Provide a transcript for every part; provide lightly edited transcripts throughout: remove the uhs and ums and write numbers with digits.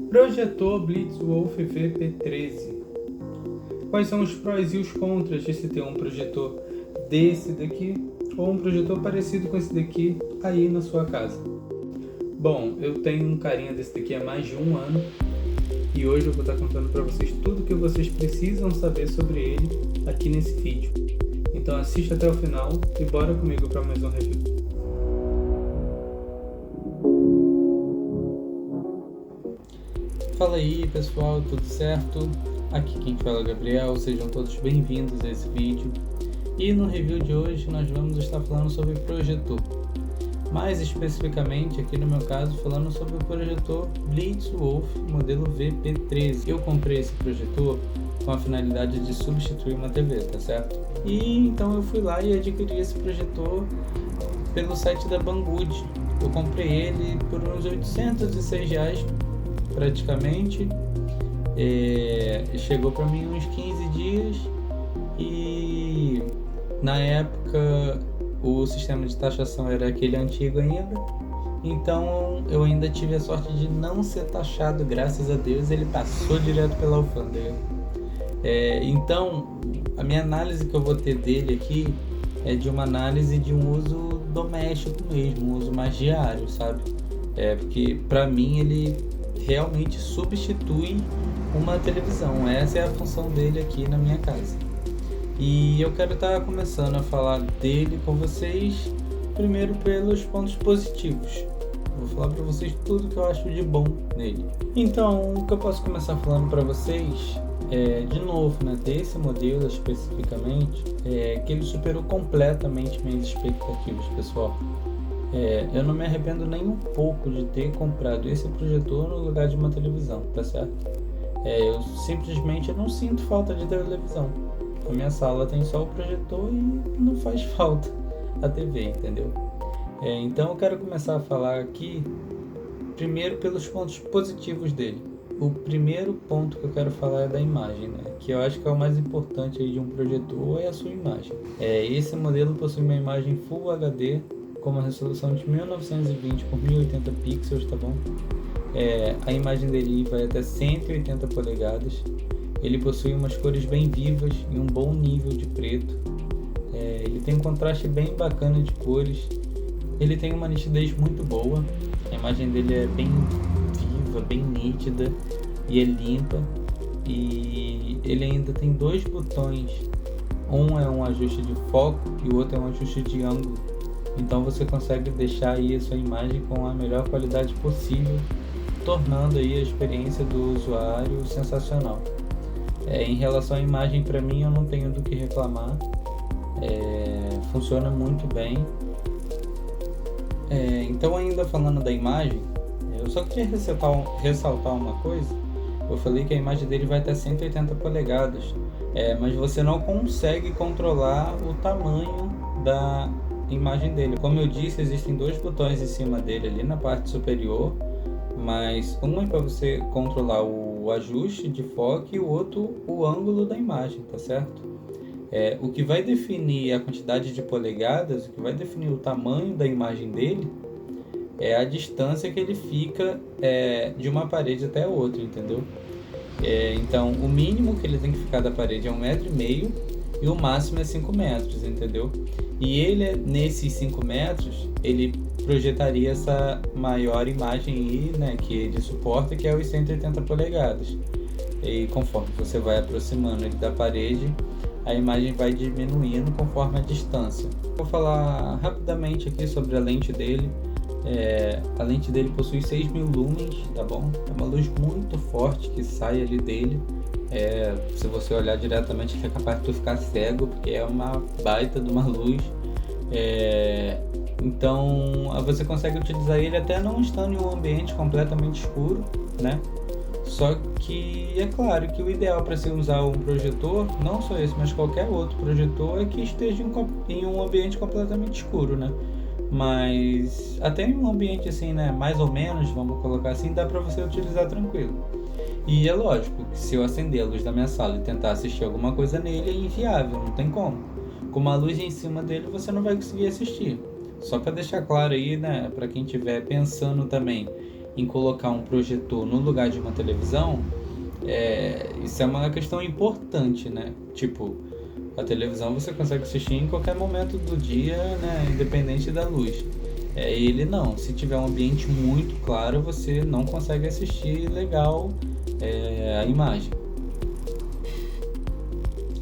Projetor Blitzwolf VP13. Quais são os prós e os contras de se ter um projetor desse daqui ou um projetor parecido com esse daqui aí na sua casa? Bom, eu tenho um carinha desse daqui há mais de um ano e hoje eu vou estar contando para vocês tudo o que vocês precisam saber sobre ele aqui nesse vídeo. Então assista até o final e bora comigo para mais um review. Fala aí pessoal, tudo certo? Aqui quem fala é o Gabriel, sejam todos bem-vindos a esse vídeo. E no review de hoje nós vamos estar falando sobre projetor. Mais especificamente, aqui no meu caso, falando sobre o projetor Blitzwolf modelo VP13. Eu comprei esse projetor com a finalidade de substituir uma TV, tá certo? E então eu fui lá e adquiri esse projetor pelo site da Banggood. Eu comprei ele por uns R$806 praticamente. Chegou para mim uns 15 dias e na época o sistema de taxação era aquele antigo ainda, então eu ainda tive a sorte de não ser taxado, graças a Deus. Ele passou direto pela alfândega. Então a minha análise que eu vou ter dele aqui é de uma análise de um uso doméstico mesmo, um uso mais diário, sabe? Porque para mim ele realmente substitui uma televisão. Essa é a função dele aqui na minha casa. E eu quero estar começando a falar dele com vocês, primeiro pelos pontos positivos. Vou falar para vocês tudo que eu acho de bom nele. Então, o que eu posso começar falando para vocês de novo, né, desse modelo especificamente, que ele superou completamente minhas expectativas, pessoal. Eu não me arrependo nem um pouco de ter comprado esse projetor no lugar de uma televisão, tá certo? Eu simplesmente não sinto falta de televisão. A minha sala tem só o projetor e não faz falta a TV, entendeu? Então eu quero começar a falar aqui primeiro pelos pontos positivos dele. O primeiro ponto que eu quero falar é da imagem, né? Que eu acho que é o mais importante aí de um projetor, é a sua imagem. Esse modelo possui uma imagem Full HD com uma resolução de 1920 por 1080 pixels, tá bom? A imagem dele vai até 180 polegadas. Ele possui umas cores bem vivas e um bom nível de preto. Ele tem um contraste bem bacana de cores. Ele tem uma nitidez muito boa. A imagem dele é bem viva, bem nítida e é limpa. E ele ainda tem dois botões. Um é um ajuste de foco e o outro é um ajuste de ângulo. Então você consegue deixar aí a sua imagem com a melhor qualidade possível, tornando aí a experiência do usuário sensacional. Em relação à imagem, para mim, eu não tenho do que reclamar. Funciona muito bem. Então, ainda falando da imagem, eu só queria ressaltar uma coisa. Eu falei que a imagem dele vai até 180 polegadas, mas você não consegue controlar o tamanho da imagem dele. Como eu disse, existem dois botões em cima dele ali na parte superior, mas um é para você controlar o ajuste de foco e o outro o ângulo da imagem, tá certo? O que vai definir a quantidade de polegadas, o que vai definir o tamanho da imagem dele é a distância que ele fica de uma parede até a outra, entendeu? Então o mínimo que ele tem que ficar da parede é 1,5 m e o máximo é 5 metros, entendeu? E ele, nesses 5 metros, ele projetaria essa maior imagem aí, né, que ele suporta, que é os 180 polegadas. E conforme você vai aproximando ele da parede, a imagem vai diminuindo conforme a distância. Vou falar rapidamente aqui sobre a lente dele. A lente dele possui 6.000 lumens, tá bom? É uma luz muito forte que sai ali dele. Se você olhar diretamente, é capaz de tu ficar cego, porque é uma baita de uma luz. Então você consegue utilizar ele até não estando em um ambiente completamente escuro, né? Só que é claro que o ideal para se usar um projetor, não só esse, mas qualquer outro projetor, é que esteja em um ambiente completamente escuro, né? Mas até em um ambiente assim, né, mais ou menos, vamos colocar assim, dá para você utilizar tranquilo. E é lógico que se eu acender a luz da minha sala e tentar assistir alguma coisa nele, é inviável, não tem como. Com uma luz em cima dele você não vai conseguir assistir. Só para deixar claro aí, né, para quem estiver pensando também em colocar um projetor no lugar de uma televisão, isso é uma questão importante, né? Tipo, a televisão você consegue assistir em qualquer momento do dia, né? Independente da luz. Ele não, se tiver um ambiente muito claro, você não consegue assistir legal a imagem.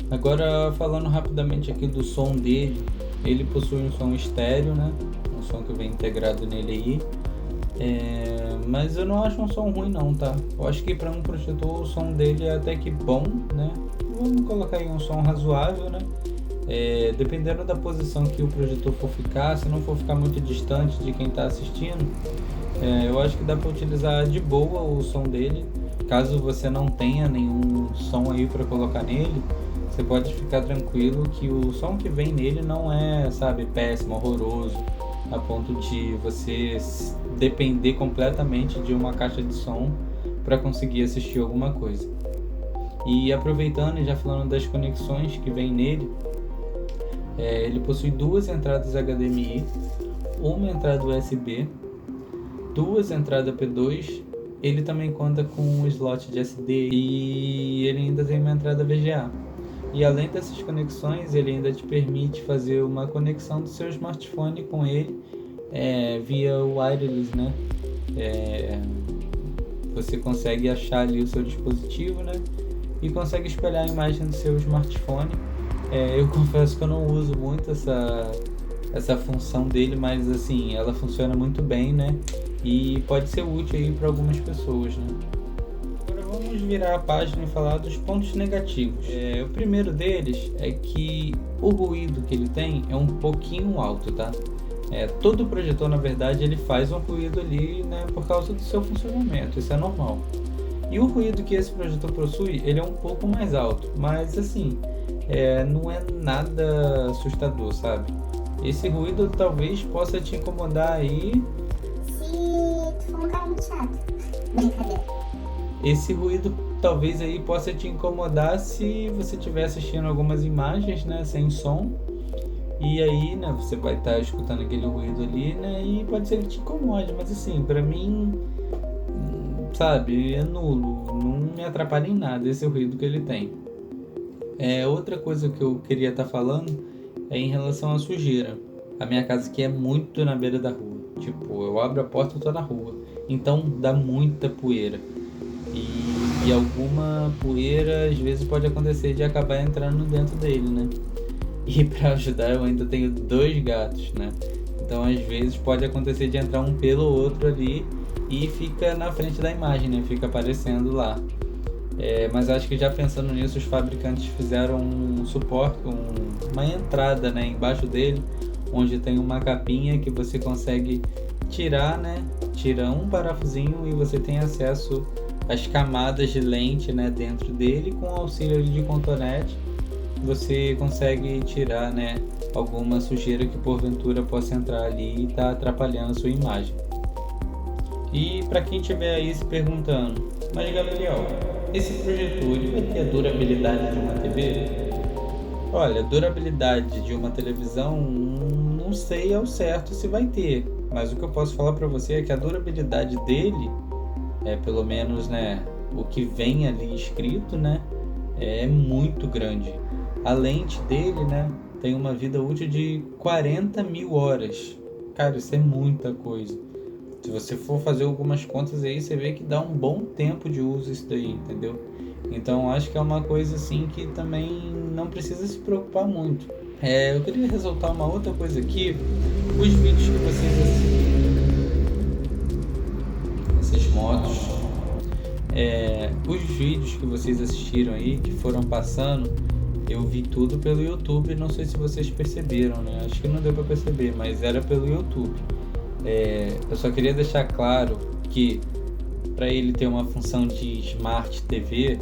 Agora, falando rapidamente aqui do som dele, ele possui um som estéreo, né? Um som que vem integrado nele aí. Mas eu não acho um som ruim não, tá? Eu acho que para um projetor o som dele é até que bom, né? Vamos colocar aí um som razoável, né? Dependendo da posição que o projetor for ficar, se não for ficar muito distante de quem está assistindo, eu acho que dá para utilizar de boa o som dele. Caso você não tenha nenhum som aí para colocar nele, você pode ficar tranquilo que o som que vem nele não é, sabe, péssimo, horroroso, a ponto de você depender completamente de uma caixa de som para conseguir assistir alguma coisa. E aproveitando e já falando das conexões que vem nele, ele possui 2 entradas HDMI, uma entrada USB, 2 entradas P2, ele também conta com um slot de SD e ele ainda tem uma entrada VGA. E além dessas conexões, ele ainda te permite fazer uma conexão do seu smartphone com ele via wireless, né? Você consegue achar ali o seu dispositivo, né? E consegue espelhar a imagem do seu smartphone. Eu confesso que eu não uso muito essa função dele, mas assim, ela funciona muito bem, né? E pode ser útil aí para algumas pessoas, né? Vamos virar a página e falar dos pontos negativos. O primeiro deles é que o ruído que ele tem é um pouquinho alto, tá? Todo projetor, na verdade, ele faz um ruído ali, né, por causa do seu funcionamento, isso é normal. E o ruído que esse projetor possui, ele é um pouco mais alto, mas assim, não é nada assustador, sabe? Esse ruído talvez possa te incomodar aí. Se tu for um cara muito chato. Brincadeira. Esse ruído talvez aí possa te incomodar se você estiver assistindo algumas imagens, né, sem som. E aí, né, você vai estar escutando aquele ruído ali, né, e pode ser que te incomode. Mas assim, pra mim, sabe, é nulo. Não me atrapalha em nada esse ruído que ele tem. Outra coisa que eu queria estar falando é em relação à sujeira. A minha casa aqui é muito na beira da rua. Tipo, eu abro a porta e tô na rua. Então dá muita poeira. E alguma poeira às vezes pode acontecer de acabar entrando dentro dele, né? E para ajudar eu ainda tenho 2 gatos, né? Então às vezes pode acontecer de entrar um pelo outro ali e fica na frente da imagem, né? Fica aparecendo lá. Mas acho que já pensando nisso, os fabricantes fizeram um suporte, uma entrada, né, embaixo dele, onde tem uma capinha que você consegue tirar, né? Tira um parafusinho e você tem acesso às camadas de lente, né, dentro dele. Com o auxílio de cotonete, você consegue tirar, né, alguma sujeira que porventura possa entrar ali e tá atrapalhando a sua imagem. E para quem estiver aí se perguntando, mas Gabriel, esse projetor ele vai ter a durabilidade de uma TV? Olha, durabilidade de uma televisão não sei ao certo se vai ter, mas o que eu posso falar para você é que a durabilidade dele, pelo menos, né, o que vem ali escrito, né, é muito grande. A lente dele, né, tem uma vida útil de 40.000 horas. Cara, isso é muita coisa. Se você for fazer algumas contas aí, você vê que dá um bom tempo de uso isso daí, entendeu? Então acho que é uma coisa assim que também não precisa se preocupar muito. Eu queria ressaltar uma outra coisa aqui. Os vídeos que vocês assistiram, essas motos, os vídeos que vocês assistiram aí, que foram passando, eu vi tudo pelo YouTube. Não sei se vocês perceberam, né? Acho que não deu para perceber, mas era pelo YouTube. Eu só queria deixar claro que para ele ter uma função de Smart TV,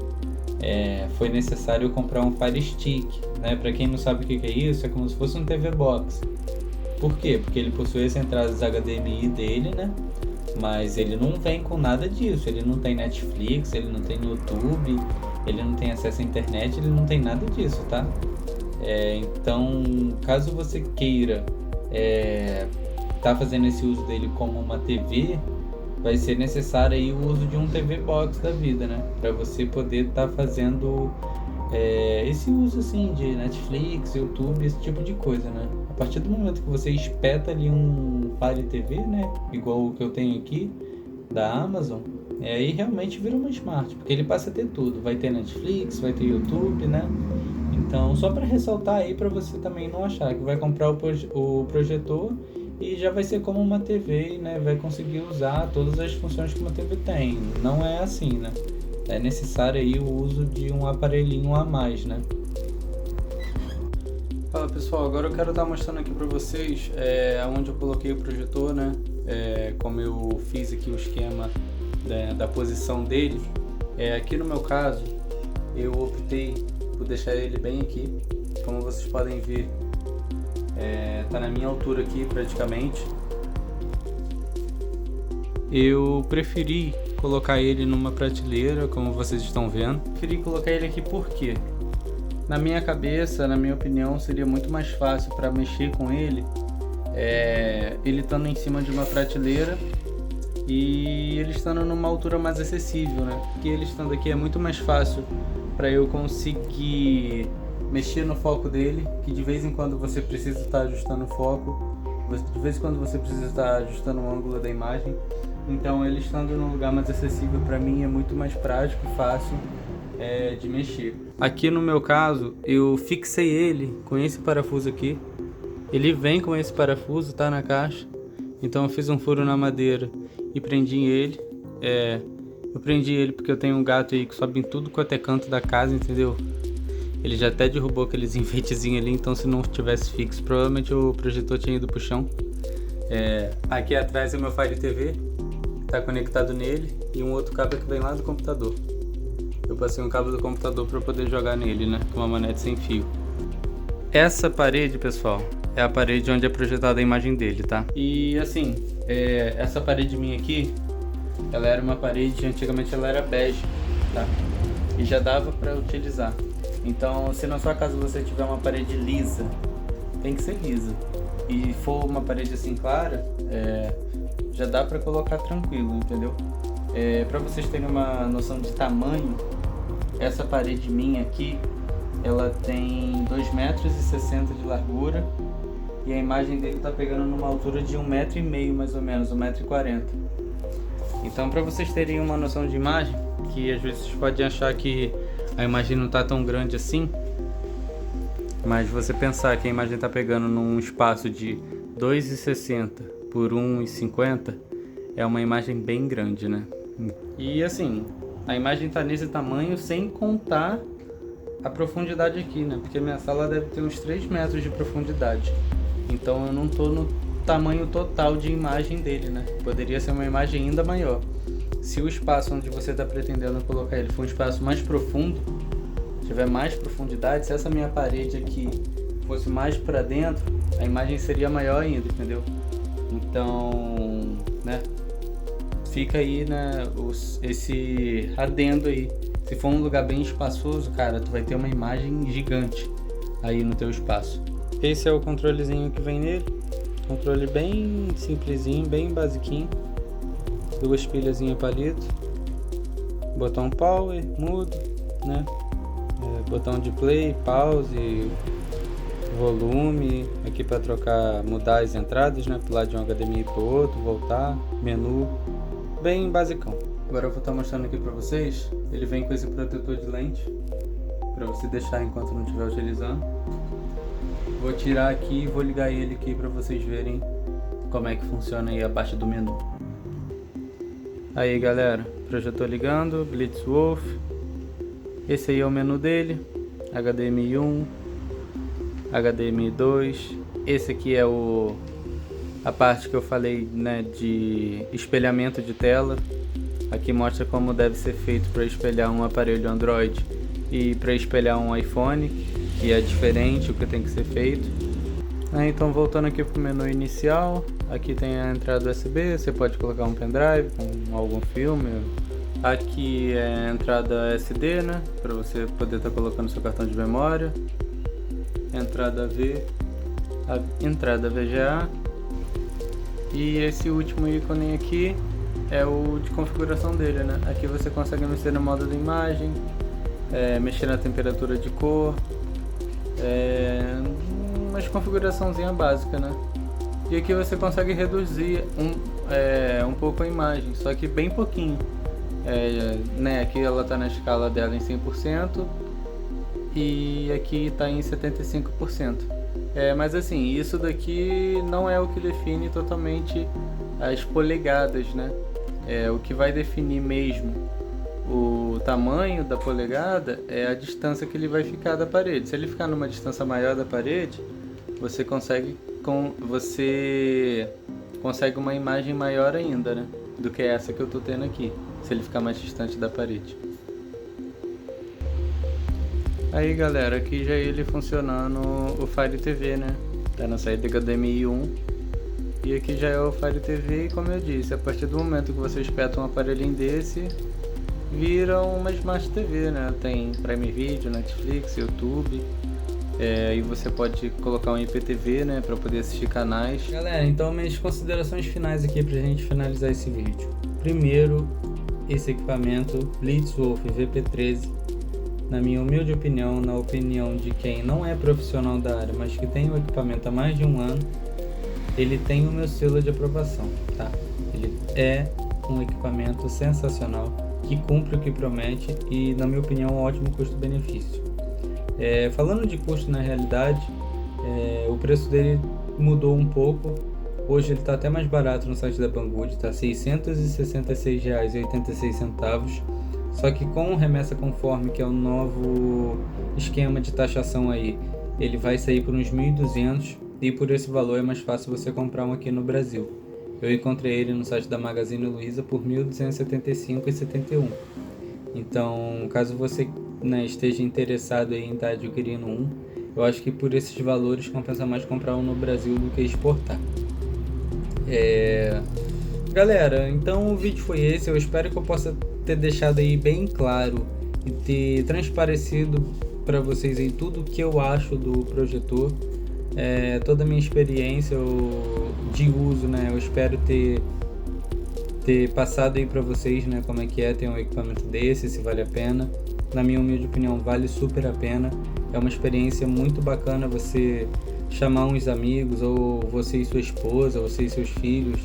foi necessário comprar um Fire Stick, né? Para quem não sabe o que é isso, é como se fosse um TV Box. Por quê? Porque ele possui as entradas HDMI dele, né? Mas ele não vem com nada disso. Ele não tem Netflix, ele não tem YouTube, ele não tem acesso à internet, ele não tem nada disso, tá? Então, caso você queira tá fazendo esse uso dele como uma TV, vai ser necessário aí o uso de um TV Box da vida, né? Para você poder estar fazendo esse uso assim de Netflix, YouTube, esse tipo de coisa, né? A partir do momento que você espeta ali um Fire TV, né? Igual o que eu tenho aqui da Amazon, aí realmente vira uma Smart, porque ele passa a ter tudo. Vai ter Netflix, vai ter YouTube, né? Então, só para ressaltar aí, para você também não achar que vai comprar o projetor e já vai ser como uma TV, né? Vai conseguir usar todas as funções que uma TV tem. Não é assim, né? É necessário aí o uso de um aparelhinho a mais, né? Fala pessoal, agora eu quero estar mostrando aqui para vocês onde eu coloquei o projetor, né? Como eu fiz aqui o esquema da posição dele. Aqui no meu caso, eu optei por deixar ele bem aqui. Como vocês podem ver, tá na minha altura aqui praticamente. Eu preferi colocar ele numa prateleira, como vocês estão vendo. Preferi colocar ele aqui porque, na minha cabeça, na minha opinião, seria muito mais fácil para mexer com ele, ele estando em cima de uma prateleira e ele estando numa altura mais acessível, né? Porque ele estando aqui é muito mais fácil para eu conseguir mexer no foco dele, que de vez em quando você precisa estar ajustando o foco, de vez em quando você precisa estar ajustando o ângulo da imagem. Então ele estando num lugar mais acessível para mim é muito mais prático e fácil de mexer. Aqui no meu caso eu fixei ele com esse parafuso aqui. Ele vem com esse parafuso, tá na caixa. Então eu fiz um furo na madeira e prendi ele. Eu prendi ele porque eu tenho um gato aí que sobe em tudo quanto é canto da casa, entendeu? Ele já até derrubou aqueles enfeitezinhos ali, então se não tivesse fixo, provavelmente o projetor tinha ido pro chão. Aqui atrás é o meu Fire TV, que tá conectado nele, e um outro cabo que vem lá do computador. Eu passei um cabo do computador para poder jogar nele, né, com uma manete sem fio. Essa parede, pessoal, é a parede onde é projetada a imagem dele, tá? E assim, essa parede minha aqui, ela era uma parede, antigamente ela era bege, tá? E já dava para utilizar. Então, se na sua casa você tiver uma parede lisa, tem que ser lisa, e for uma parede assim clara, já dá para colocar tranquilo, entendeu? Para vocês terem uma noção de tamanho, essa parede minha aqui, ela tem 2,60 metros de largura, e a imagem dele tá pegando numa altura de 1,5 metro mais ou menos, 1,40 m. Então, para vocês terem uma noção de imagem, que às vezes vocês podem achar que a imagem não tá tão grande assim, mas você pensar que a imagem tá pegando num espaço de 2,60 por 1,50, é uma imagem bem grande, né? E assim, a imagem tá nesse tamanho sem contar a profundidade aqui, né? Porque minha sala deve ter uns 3 metros de profundidade. Então eu não tô no tamanho total de imagem dele, né? Poderia ser uma imagem ainda maior. Se o espaço onde você está pretendendo colocar ele for um espaço mais profundo, tiver mais profundidade, se essa minha parede aqui fosse mais para dentro, a imagem seria maior ainda, entendeu? Então, né? Fica aí, né, esse adendo aí. Se for um lugar bem espaçoso, cara, tu vai ter uma imagem gigante aí no teu espaço. Esse é o controlezinho que vem nele. Controle bem simplesinho, bem basiquinho. 2 pilhazinhas palito. Botão power, mudo, né? Botão de play, pause, volume. Aqui para trocar, mudar as entradas, né? Pular de um HDMI para o outro, voltar, menu. Bem basicão. Agora eu vou estar mostrando aqui para vocês. Ele vem com esse protetor de lente para você deixar enquanto não estiver utilizando. Vou tirar aqui e vou ligar ele aqui para vocês verem como é que funciona aí a parte do menu. Aí galera, projetor ligando, Blitzwolf. Esse aí é o menu dele, HDMI 1, HDMI 2. Esse aqui é a parte que eu falei, né, de espelhamento de tela. Aqui mostra como deve ser feito para espelhar um aparelho Android e para espelhar um iPhone, que é diferente o que tem que ser feito. Então voltando aqui para o menu inicial, aqui tem a entrada USB, você pode colocar um pendrive com algum filme. Aqui é a entrada SD, né, para você poder estar colocando seu cartão de memória. Entrada V, a entrada VGA. E esse último ícone aqui é o de configuração dele, né? Aqui você consegue mexer no modo da imagem, mexer na temperatura de cor, umas configuraçãozinha básica, né? E aqui você consegue reduzir um pouco a imagem, só que bem pouquinho. Né? Aqui ela está na escala dela em 100% e aqui está em 75%. Mas assim, isso daqui não é o que define totalmente as polegadas, né? O que vai definir mesmo o tamanho da polegada é a distância que ele vai ficar da parede. Se ele ficar numa distância maior da parede, você consegue uma imagem maior ainda, né? Do que essa que eu tô tendo aqui, se ele ficar mais distante da parede. Aí galera, aqui já ele funcionando o Fire TV, né? Tá na saída HDMI 1. E aqui já é o Fire TV e como eu disse, a partir do momento que você espeta um aparelhinho desse, vira uma Smart TV, né? Tem Prime Video, Netflix, YouTube. E você pode colocar um IPTV, né, para poder assistir canais. Galera, então minhas considerações finais aqui pra gente finalizar esse vídeo. Primeiro, esse equipamento Blitzwolf VP13, na minha humilde opinião, na opinião de quem não é profissional da área, mas que tem o equipamento há mais de um ano, ele tem o meu selo de aprovação, tá? Ele é um equipamento sensacional, que cumpre o que promete e, na minha opinião, um ótimo custo-benefício. Falando de custo, na realidade, o preço dele mudou um pouco. Hoje ele está até mais barato no site da Banggood, está R$ 666,86. Só que com o remessa conforme, que é o novo esquema de taxação aí, ele vai sair por uns 1.200 e por esse valor é mais fácil você comprar um aqui no Brasil. Eu encontrei ele no site da Magazine Luiza por R$ 1.275,71. Então, caso você esteja interessado em estar adquirindo um, eu acho que por esses valores compensa mais comprar um no Brasil do que exportar. Galera, então o vídeo foi esse. Eu espero que eu possa ter deixado aí bem claro e ter transparecido para vocês aí tudo o que eu acho do projetor, toda a minha experiência de uso, né? Eu espero ter passado aí para vocês, né, como é que ter um equipamento desse, se vale a pena. Na minha humilde opinião, vale super a pena. É uma experiência muito bacana você chamar uns amigos, ou você e sua esposa, você e seus filhos,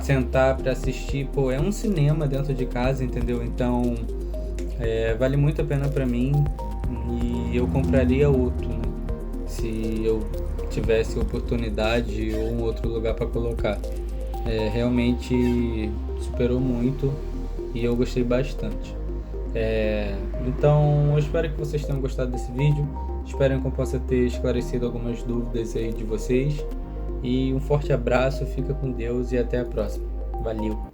sentar para assistir. É um cinema dentro de casa, entendeu? Então, vale muito a pena para mim e eu compraria outro, né, se eu tivesse oportunidade ou um outro lugar para colocar. Realmente superou muito e eu gostei bastante. Então eu espero que vocês tenham gostado desse vídeo, espero que eu possa ter esclarecido algumas dúvidas aí de vocês, e um forte abraço, fica com Deus e até a próxima. Valeu!